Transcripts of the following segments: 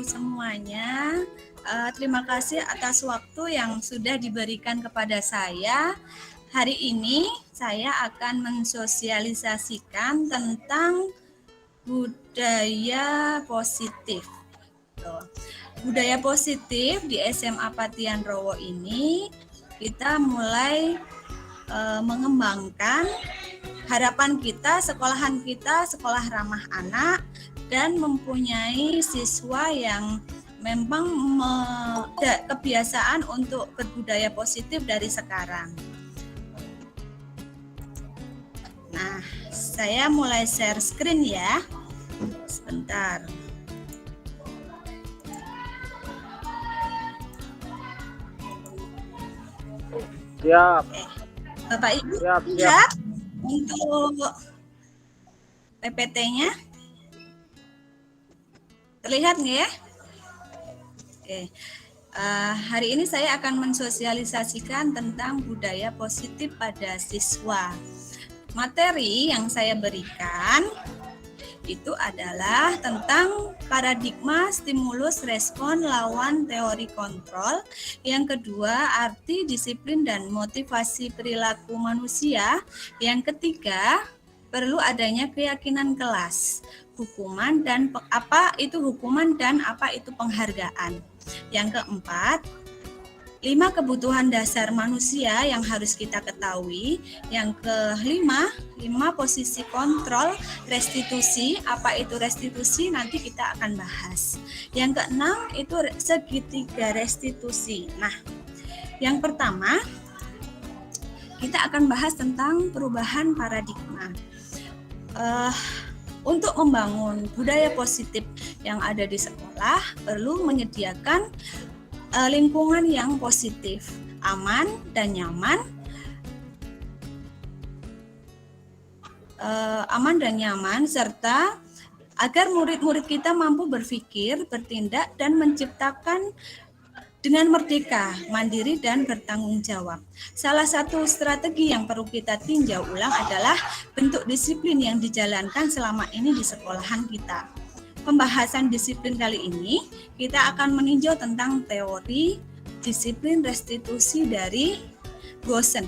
semuanya. Terima kasih atas waktu yang sudah diberikan kepada saya. Hari ini saya akan mensosialisasikan tentang budaya positif. Budaya positif di SMA Patian Rowo ini kita mulai mengembangkan harapan kita, sekolahan kita sekolah ramah anak dan mempunyai siswa yang memang kebiasaan untuk berbudaya positif dari sekarang. Nah, saya mulai share screen ya. Sebentar. Siap. Oke. Bapak Ibu Siap. lihat untuk PPT-nya. Terlihat nggak ya? Oke. Hari ini saya akan mensosialisasikan tentang budaya positif pada siswa. Materi yang saya berikan itu adalah tentang paradigma stimulus respon lawan teori kontrol. Yang kedua, arti disiplin dan motivasi perilaku manusia. Yang ketiga, perlu adanya keyakinan kelas, hukuman dan apa itu hukuman dan apa itu penghargaan. Yang keempat, 5 kebutuhan dasar manusia yang harus kita ketahui. Yang kelima, 5 posisi kontrol restitusi. Apa itu restitusi? Nanti kita akan bahas. Yang keenam itu segitiga restitusi. Nah, yang pertama kita akan bahas tentang perubahan paradigma. Untuk membangun budaya positif yang ada di sekolah perlu menyediakan lingkungan yang positif, aman dan nyaman, serta agar murid-murid kita mampu berpikir, bertindak, dan menciptakan dengan merdeka, mandiri, dan bertanggung jawab. Salah satu strategi yang perlu kita tinjau ulang adalah bentuk disiplin yang dijalankan selama ini di sekolahan kita. Pembahasan disiplin kali ini, kita akan meninjau tentang teori disiplin restitusi dari Gosen.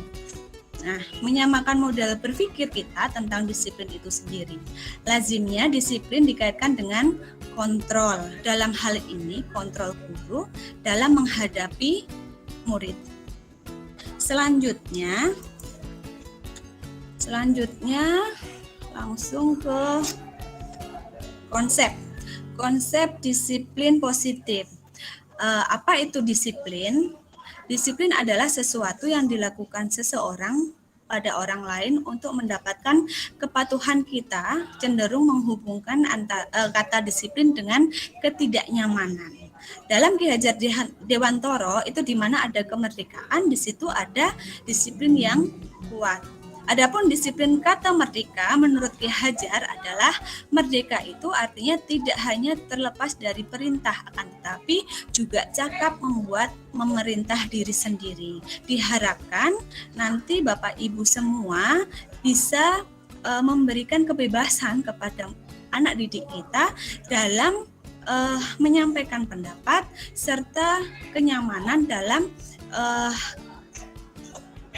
Nah, menyamakan model berpikir kita tentang disiplin itu sendiri. Lazimnya disiplin dikaitkan dengan kontrol. Dalam hal ini, kontrol guru dalam menghadapi murid. Selanjutnya langsung ke konsep disiplin positif. Apa itu disiplin? Disiplin adalah sesuatu yang dilakukan seseorang pada orang lain untuk mendapatkan kepatuhan kita, cenderung menghubungkan kata disiplin dengan ketidaknyamanan. Dalam Ki Hajar Dewantara itu di mana ada kemerdekaan, di situ ada disiplin yang kuat. Adapun disiplin kata merdeka menurut Ki Hajar adalah merdeka itu artinya tidak hanya terlepas dari perintah, akan tetapi juga cakap membuat memerintah diri sendiri. Diharapkan nanti Bapak Ibu semua bisa memberikan kebebasan kepada anak didik kita dalam menyampaikan pendapat serta kenyamanan dalam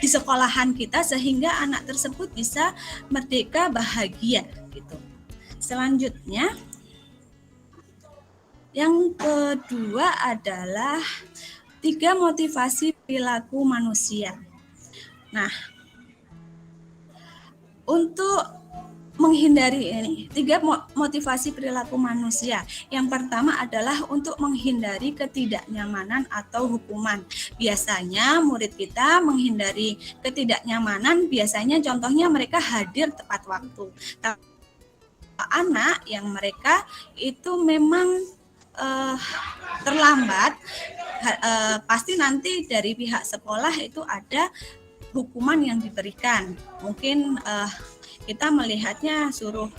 di sekolahan kita sehingga anak tersebut bisa merdeka bahagia gitu. Selanjutnya yang kedua adalah 3 motivasi perilaku manusia. Nah, untuk menghindari ini 3 motivasi perilaku manusia. Yang pertama adalah untuk menghindari ketidaknyamanan atau hukuman. Biasanya murid kita menghindari ketidaknyamanan, biasanya contohnya mereka hadir tepat waktu. Anak yang mereka itu memang terlambat, pasti nanti dari pihak sekolah itu ada hukuman yang diberikan. Mungkin kita melihatnya suruh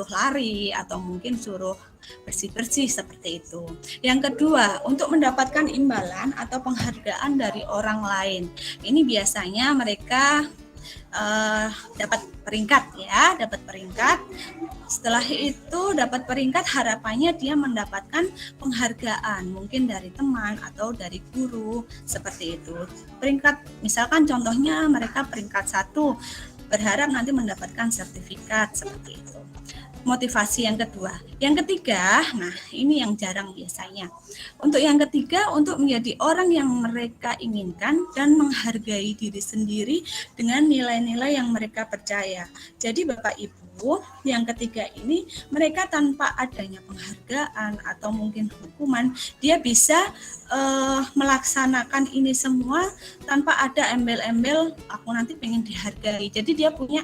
lari atau mungkin suruh bersih-bersih seperti itu. Yang kedua, untuk mendapatkan imbalan atau penghargaan dari orang lain. Ini biasanya mereka dapat peringkat ya, dapat peringkat. Setelah itu dapat peringkat, harapannya dia mendapatkan penghargaan, mungkin dari teman atau dari guru, seperti itu. Peringkat, misalkan contohnya mereka peringkat 1, berharap nanti mendapatkan sertifikat, seperti itu. Motivasi yang kedua. Yang ketiga, nah ini yang jarang biasanya. Untuk yang ketiga, untuk menjadi orang yang mereka inginkan dan menghargai diri sendiri dengan nilai-nilai yang mereka percaya. Jadi Bapak Ibu, yang ketiga ini mereka tanpa adanya penghargaan atau mungkin hukuman, dia bisa melaksanakan ini semua tanpa ada embel-embel aku nanti pengen dihargai. Jadi dia punya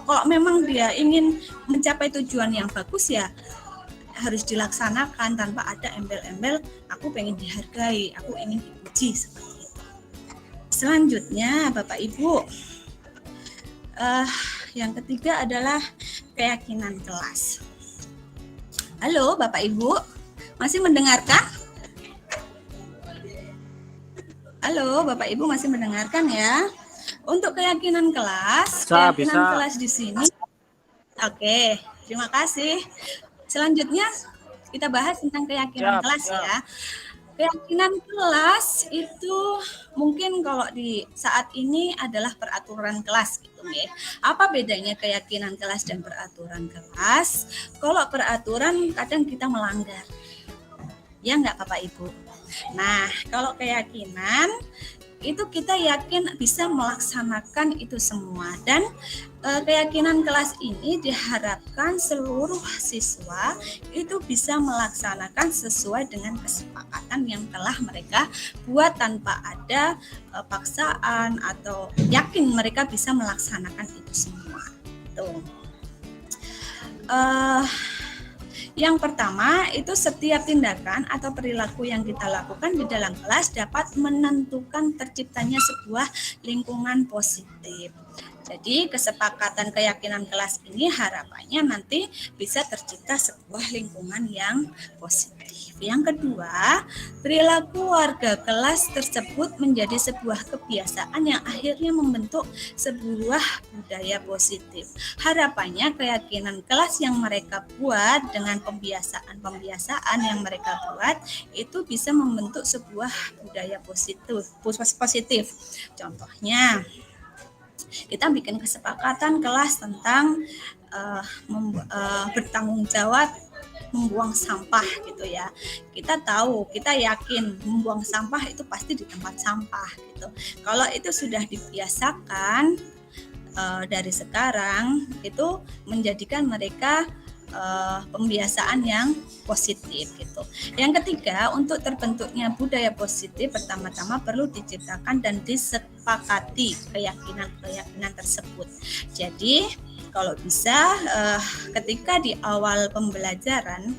kalau memang dia ingin mencapai tujuan yang bagus ya harus dilaksanakan tanpa ada embel-embel aku pengen dihargai, aku ingin dipuji, seperti itu. Selanjutnya Bapak Ibu, yang ketiga adalah keyakinan kelas. Halo Bapak Ibu, masih mendengarkan? Halo Bapak Ibu, masih mendengarkan ya? Untuk keyakinan kelas, kelas di sini. Oke, terima kasih. Selanjutnya kita bahas tentang keyakinan kelas ya. Keyakinan kelas itu mungkin kalau di saat ini adalah peraturan kelas gitu ya. Apa bedanya keyakinan kelas dan peraturan kelas? Kalau peraturan kadang kita melanggar. Ya enggak Bapak Ibu? Nah, kalau keyakinan itu kita yakin bisa melaksanakan itu semua, dan keyakinan kelas ini diharapkan seluruh siswa itu bisa melaksanakan sesuai dengan kesepakatan yang telah mereka buat tanpa ada paksaan atau yakin mereka bisa melaksanakan itu semua. Tuh. Yang pertama itu setiap tindakan atau perilaku yang kita lakukan di dalam kelas dapat menentukan terciptanya sebuah lingkungan positif. Jadi kesepakatan keyakinan kelas ini harapannya nanti bisa tercipta sebuah lingkungan yang positif. Yang kedua, perilaku warga kelas tersebut menjadi sebuah kebiasaan yang akhirnya membentuk sebuah budaya positif. Harapannya keyakinan kelas yang mereka buat dengan pembiasaan yang mereka buat itu bisa membentuk sebuah budaya positif. Contohnya, kita bikin kesepakatan kelas tentang bertanggung jawab membuang sampah gitu ya. Kita tahu, kita yakin membuang sampah itu pasti di tempat sampah gitu. Kalau itu sudah dibiasakan dari sekarang, itu menjadikan mereka pembiasaan yang positif gitu. Yang ketiga, untuk terbentuknya budaya positif pertama-tama perlu diciptakan dan disepakati keyakinan tersebut. Jadi kalau bisa ketika di awal pembelajaran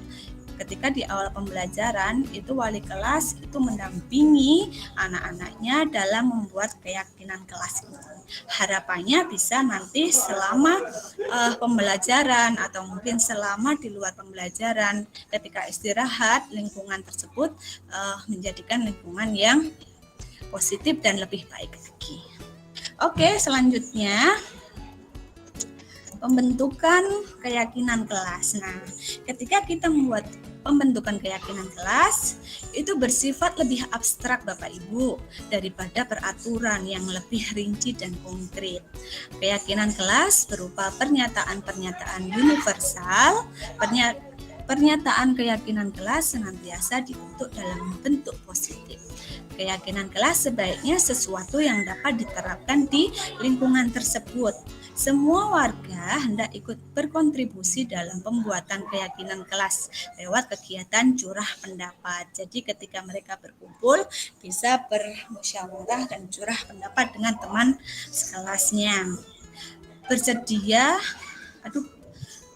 itu wali kelas itu mendampingi anak-anaknya dalam membuat keyakinan kelas ini. Harapannya bisa nanti selama pembelajaran atau mungkin selama di luar pembelajaran ketika istirahat, lingkungan tersebut menjadikan lingkungan yang positif dan lebih baik lagi. Oke, selanjutnya pembentukan keyakinan kelas. Nah, ketika kita membuat pembentukan keyakinan kelas, itu bersifat lebih abstrak Bapak Ibu daripada peraturan yang lebih rinci dan konkret. Keyakinan kelas berupa pernyataan-pernyataan universal, pernyataan keyakinan kelas senantiasa dibentuk dalam bentuk positif. Keyakinan kelas sebaiknya sesuatu yang dapat diterapkan di lingkungan tersebut. Semua warga hendak ikut berkontribusi dalam pembuatan keyakinan kelas lewat kegiatan curah pendapat. Jadi ketika mereka berkumpul bisa bermusyawarah dan curah pendapat dengan teman sekelasnya.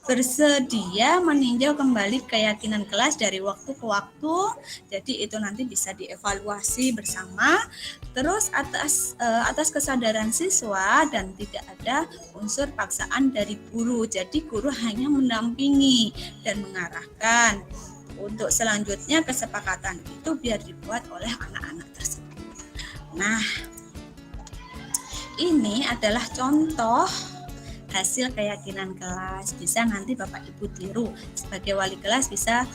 Bersedia meninjau kembali keyakinan kelas dari waktu ke waktu. Jadi itu nanti bisa dievaluasi bersama. Terus atas kesadaran siswa dan tidak ada unsur paksaan dari guru. Jadi guru hanya mendampingi dan mengarahkan. Untuk selanjutnya kesepakatan itu biar dibuat oleh anak-anak tersebut. Nah, ini adalah contoh hasil keyakinan kelas. Bisa nanti Bapak Ibu tiru sebagai wali kelas, bisa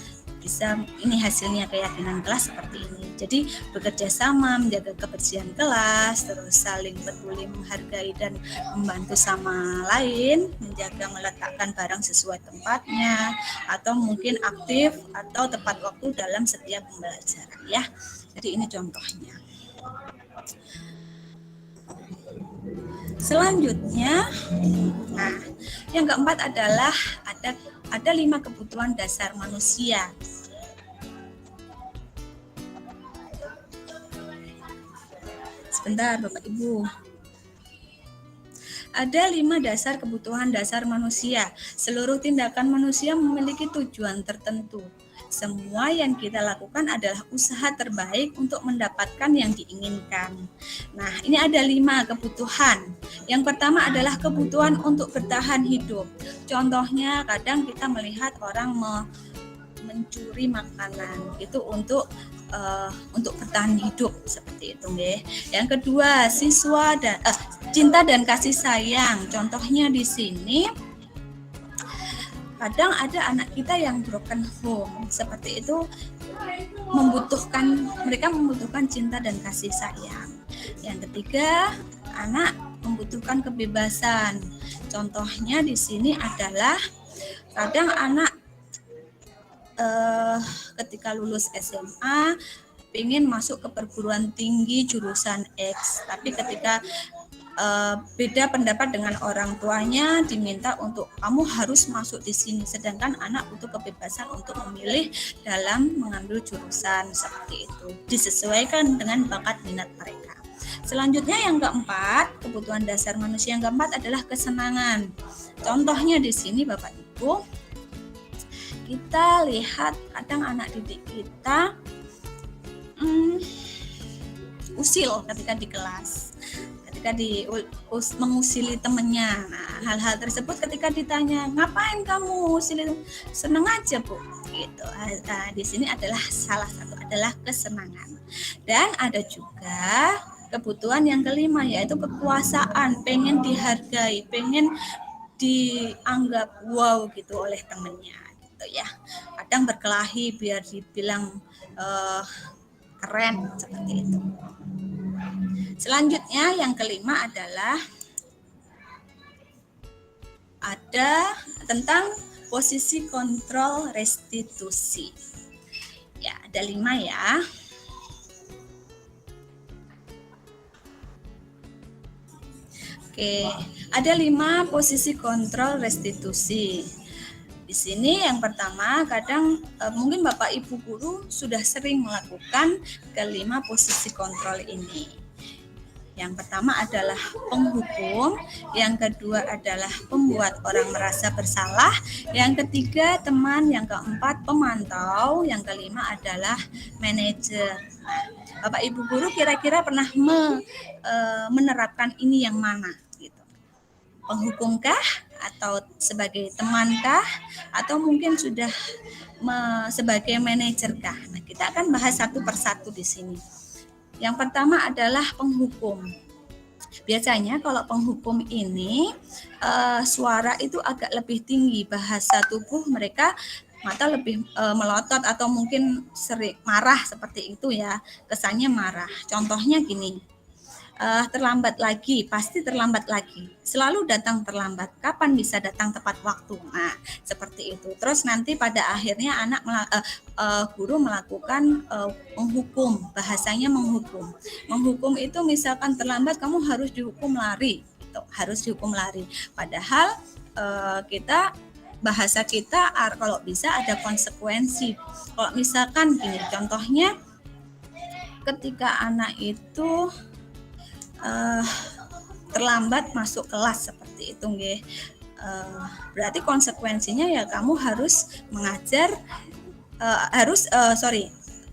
ini hasilnya keyakinan kelas seperti ini. Jadi bekerja sama, menjaga kebersihan kelas, terus saling peduli, menghargai dan membantu sama lain, menjaga meletakkan barang sesuai tempatnya, atau mungkin aktif atau tepat waktu dalam setiap pembelajaran ya. Jadi ini contohnya. Selanjutnya, nah, yang keempat adalah ada 5 kebutuhan dasar manusia. Sebentar Bapak Ibu. Ada 5 dasar kebutuhan dasar manusia. Seluruh tindakan manusia memiliki tujuan tertentu. Semua yang kita lakukan adalah usaha terbaik untuk mendapatkan yang diinginkan. Nah, ini ada 5 kebutuhan. Yang pertama adalah kebutuhan untuk bertahan hidup. Contohnya, kadang kita melihat orang mencuri makanan itu untuk bertahan hidup seperti itu nggih. Yang kedua, cinta dan kasih sayang. Contohnya di sini kadang ada anak kita yang broken home seperti itu, mereka membutuhkan cinta dan kasih sayang. Yang ketiga, anak membutuhkan kebebasan. Contohnya di sini adalah kadang anak ketika lulus SMA ingin masuk ke perguruan tinggi jurusan X, tapi ketika beda pendapat dengan orang tuanya, diminta untuk kamu harus masuk di sini, sedangkan anak butuh kebebasan untuk memilih dalam mengambil jurusan seperti itu, disesuaikan dengan bakat minat mereka. Selanjutnya yang keempat, kebutuhan dasar manusia yang keempat adalah kesenangan. Contohnya di sini Bapak Ibu, kita lihat kadang anak didik kita usil ketika di kelas, ketika mengusili temannya. Nah, hal-hal tersebut ketika ditanya, ngapain kamu usili? Senang aja Bu, gitu. Nah, di sini adalah salah satu adalah kesenangan. Dan ada juga kebutuhan yang kelima, yaitu kekuasaan, pengen dihargai, pengen dianggap wow gitu oleh temannya. Ya, kadang berkelahi biar dibilang keren seperti itu. Selanjutnya yang kelima adalah ada tentang posisi kontrol restitusi. Ya, ada 5 ya. Oke, ada 5 posisi kontrol restitusi. Di sini yang pertama, kadang mungkin Bapak Ibu guru sudah sering melakukan kelima posisi kontrol ini. Yang pertama adalah penghukum, yang kedua adalah pembuat orang merasa bersalah, yang ketiga teman, yang keempat pemantau, yang kelima adalah manajer. Bapak Ibu guru kira-kira pernah menerapkan ini yang mana? Gitu. Penghukumkah? Atau sebagai temankah, atau mungkin sudah sebagai manajerkah? Nah, kita akan bahas satu persatu di sini. Yang pertama adalah penghukum. Biasanya kalau penghukum ini suara itu agak lebih tinggi, bahasa tubuh mereka mata lebih melotot atau mungkin sering marah seperti itu ya, kesannya marah. Contohnya gini. Terlambat lagi, pasti terlambat lagi. Selalu datang terlambat. Kapan bisa datang tepat waktu? Nah, seperti itu. Terus nanti pada akhirnya guru melakukan menghukum. Bahasanya menghukum. Menghukum itu misalkan terlambat, kamu harus dihukum lari. Gitu. Harus dihukum lari. Padahal bahasa kita kalau bisa ada konsekuensi. Kalau misalkan gini, contohnya ketika anak itu terlambat masuk kelas seperti itu nggih. Berarti konsekuensinya ya kamu harus mengajar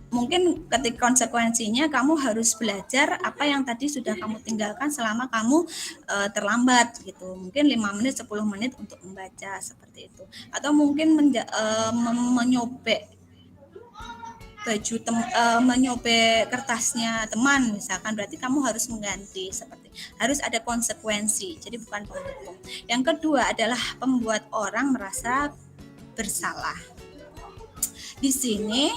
mungkin ketika konsekuensinya kamu harus belajar apa yang tadi sudah kamu tinggalkan selama kamu terlambat gitu. Mungkin 5 menit 10 menit untuk membaca seperti itu. Atau mungkin menyobek menyobek kertasnya teman misalkan, berarti kamu harus mengganti, seperti harus ada konsekuensi, jadi bukan penghukum. Yang kedua adalah membuat orang merasa bersalah. Di sini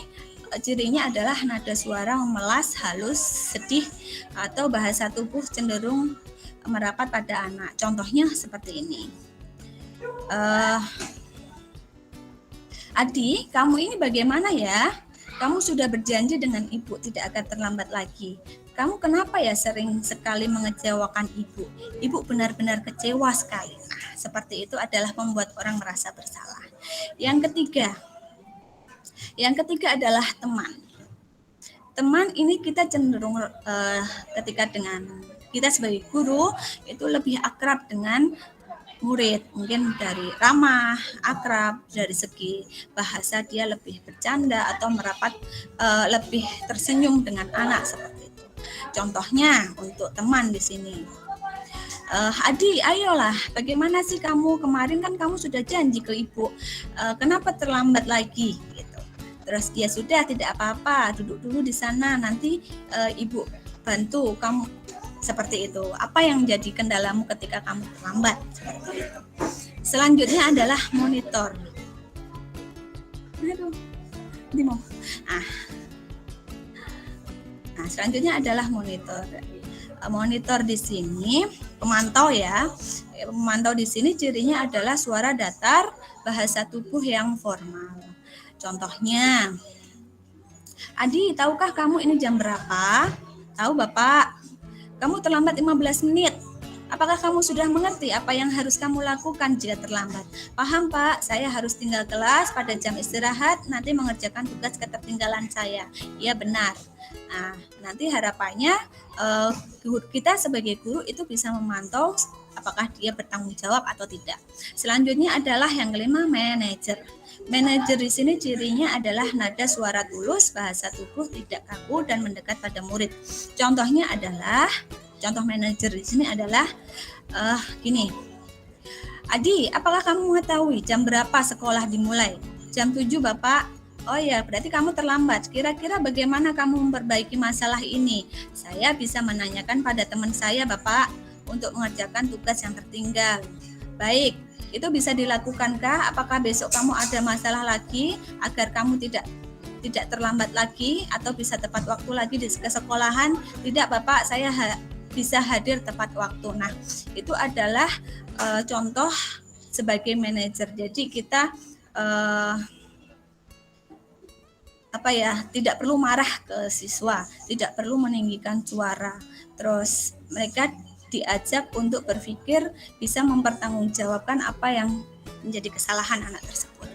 cirinya adalah nada suara memelas, halus, sedih, atau bahasa tubuh cenderung merapat pada anak. Contohnya seperti ini. Adi, kamu ini bagaimana ya? Kamu sudah berjanji dengan ibu tidak akan terlambat lagi. Kamu kenapa ya sering sekali mengecewakan ibu? Ibu benar-benar kecewa sekali. Nah, seperti itu adalah membuat orang merasa bersalah. Yang ketiga adalah teman. Teman ini kita cenderung ketika dengan kita sebagai guru itu lebih akrab dengan murid, mungkin dari ramah, akrab, dari segi bahasa dia lebih bercanda atau merapat, lebih tersenyum dengan anak, seperti itu. Contohnya untuk teman di sini, Adi, ayolah, bagaimana sih kamu, kemarin kan kamu sudah janji ke ibu, kenapa terlambat lagi gitu. Terus dia sudah, tidak apa-apa, duduk dulu di sana, nanti ibu bantu kamu. Seperti itu. Apa yang menjadi kendalamu ketika kamu terlambat? Seperti itu. Selanjutnya adalah monitor. Nah, selanjutnya adalah monitor. Monitor di sini pemantau ya. Pemantau di sini cirinya adalah suara datar, bahasa tubuh yang formal. Contohnya, Adi, tahukah kamu ini jam berapa? Tahu, Bapak. Kamu terlambat 15 menit. Apakah kamu sudah mengerti apa yang harus kamu lakukan jika terlambat? Paham, Pak, saya harus tinggal kelas pada jam istirahat, nanti mengerjakan tugas ketertinggalan saya. Iya, benar. Nah, nanti harapannya kita sebagai guru itu bisa memantau apakah dia bertanggung jawab atau tidak. Selanjutnya adalah yang kelima, manajer. Manajer di sini cirinya adalah nada suara tulus, bahasa tubuh tidak kaku dan mendekat pada murid. Contohnya adalah, contoh manajer di sini adalah gini. Adi, apakah kamu mengetahui jam berapa sekolah dimulai? Jam 7, Bapak. Oh ya, berarti kamu terlambat. Kira-kira bagaimana kamu memperbaiki masalah ini? Saya bisa menanyakan pada teman saya, Bapak, untuk mengerjakan tugas yang tertinggal. Baik. Itu bisa dilakukankah? Apakah besok kamu ada masalah lagi agar kamu tidak terlambat lagi atau bisa tepat waktu lagi di sekolahan? Tidak, Bapak, saya bisa hadir tepat waktu. Nah, itu adalah contoh sebagai manajer. Jadi kita tidak perlu marah ke siswa, tidak perlu meninggikan suara. Terus mereka diajak untuk berpikir, bisa mempertanggungjawabkan apa yang menjadi kesalahan anak tersebut.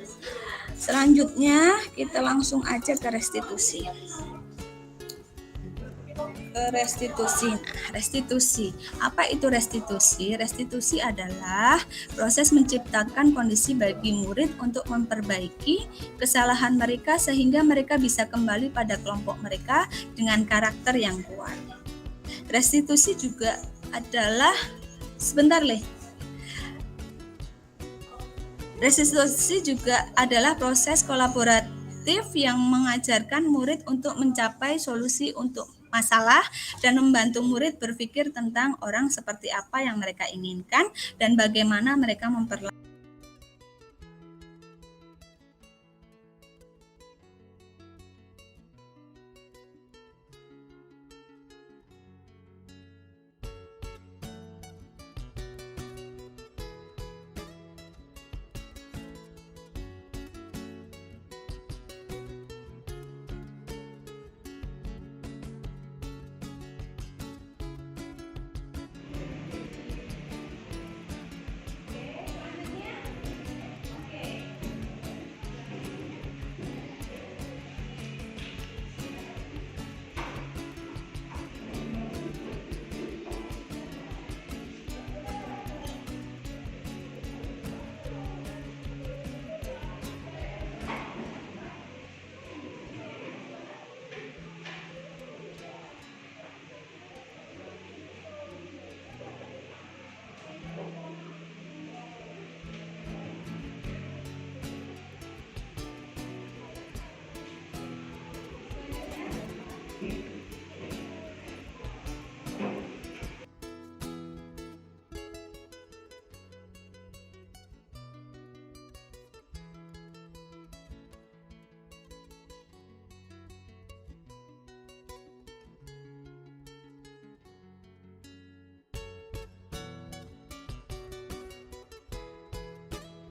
Selanjutnya kita langsung aja ke restitusi. Restitusi. Apa itu restitusi? Restitusi adalah proses menciptakan kondisi bagi murid untuk memperbaiki kesalahan mereka sehingga mereka bisa kembali pada kelompok mereka dengan karakter yang kuat. Restitusi juga adalah Restitusi juga adalah proses kolaboratif yang mengajarkan murid untuk mencapai solusi untuk masalah dan membantu murid berpikir tentang orang seperti apa yang mereka inginkan dan bagaimana mereka memperlakukan